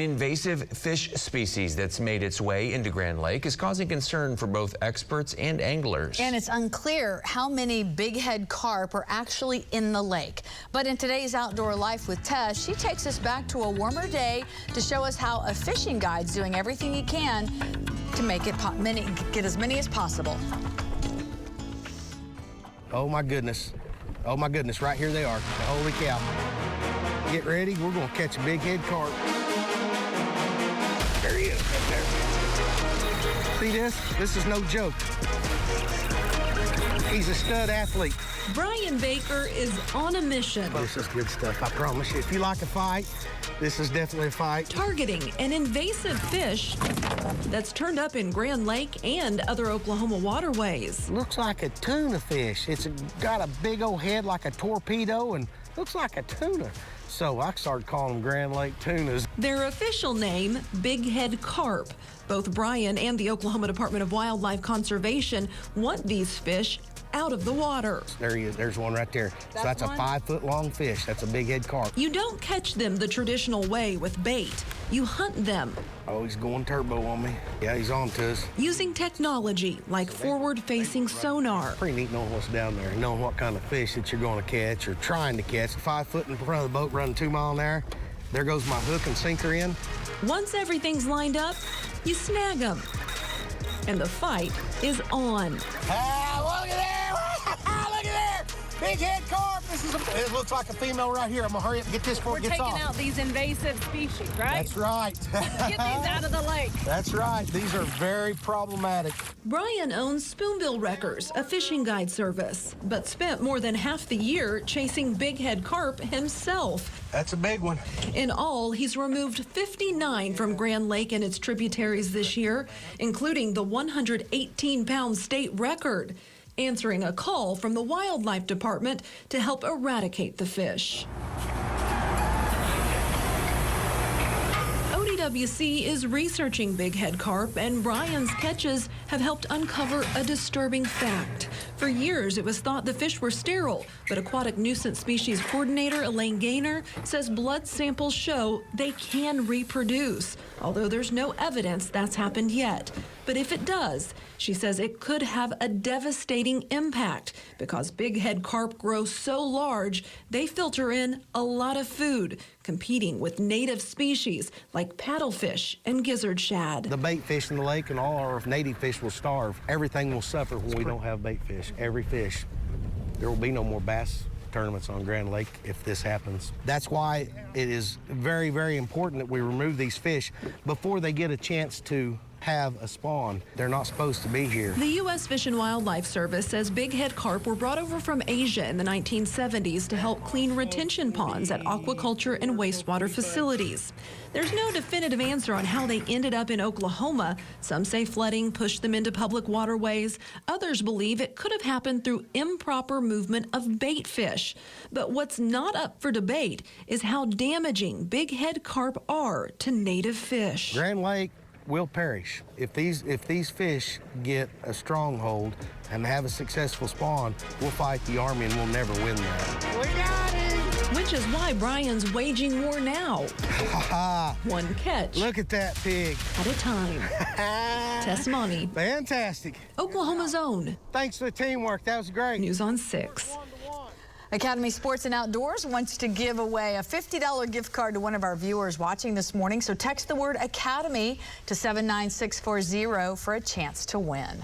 Invasive fish species that's made its way into Grand Lake is causing concern for both experts and anglers. And it's unclear how many bighead carp are actually in the lake. But in today's Outdoor Life with Tess, she takes us back to a warmer day to show us how a fishing guide's doing everything he can to make it get as many as possible. Oh my goodness. Oh my goodness, right here they are. Holy cow. Get ready, we're gonna catch a bighead carp. There he is, right there. See this? This is no joke. He's a stud athlete. Brian Baker is on a mission. This is good stuff, I promise you. If you like a fight, this is definitely a fight. Targeting an invasive fish that's turned up in Grand Lake and other Oklahoma waterways. Looks like a tuna fish. It's got a big old head like a torpedo and looks like a tuna. So I started calling them Grand Lake tunas. Their official name, bighead carp. Both Brian and the Oklahoma Department of Wildlife Conservation want these fish out of the water. There he is. There's one right there. So that's a 5-foot-long fish. That's a bighead carp. You don't catch them the traditional way with bait. You hunt them. Oh, he's going turbo on me. Yeah, he's on to us. Using technology like forward-facing sonar. Pretty neat knowing what's down there, knowing what kind of fish that you're going to catch or trying to catch. 5 foot in front of the boat running 2 miles an hour. There goes my hook and sinker in. Once everything's lined up, you snag them. And the fight is on. Ah, look at there! Look at there! Bighead carp! It looks like a female right here. I'm gonna hurry up and get this before it gets off. We're taking out these invasive species, right? That's right. Get these out of the lake. That's right. These are very problematic. Brian owns Spoonbill Wreckers, a fishing guide service, but spent more than half the year chasing bighead carp himself. That's a big one. In all, he's removed 59 from Grand Lake and its tributaries this year, including the 118-pound state record, answering a call from the Wildlife Department to help eradicate the fish. ODWC is researching bighead carp, and Brian's catches have helped uncover a disturbing fact. For years, it was thought the fish were sterile, but aquatic nuisance species coordinator Elaine Gaynor says blood samples show they can reproduce, although there's no evidence that's happened yet. But if it does, she says it could have a devastating impact because bighead carp grow so large, they filter in a lot of food, competing with native species like paddlefish and gizzard shad. The bait fish in the lake and all our native fish will starve. Everything will suffer when we don't have bait fish. Every fish. There will be no more bass tournaments on Grand Lake if this happens. That's why it is very, very important that we remove these fish before they get a chance to have a spawn. They're not supposed to be here. The U.S. Fish and Wildlife Service says bighead carp were brought over from Asia in the 1970s to help clean retention ponds at aquaculture and wastewater facilities. There's no definitive answer on how they ended up in Oklahoma. Some say flooding pushed them into public waterways. Others believe it could have happened through improper movement of bait fish. But what's not up for debate is how damaging bighead carp are to native fish. Grand Lake will perish. If these fish get a stronghold and have a successful spawn, we'll fight the Army and we'll never win that. We got it! Which is why Brian's waging war now. One catch. Look at that pig. At a time. Tess. Fantastic. Oklahoma's own. Thanks for the teamwork. That was great. News on 6. Academy Sports and Outdoors wants to give away a $50 gift card to one of our viewers watching this morning. So text the word Academy to 79640 for a chance to win.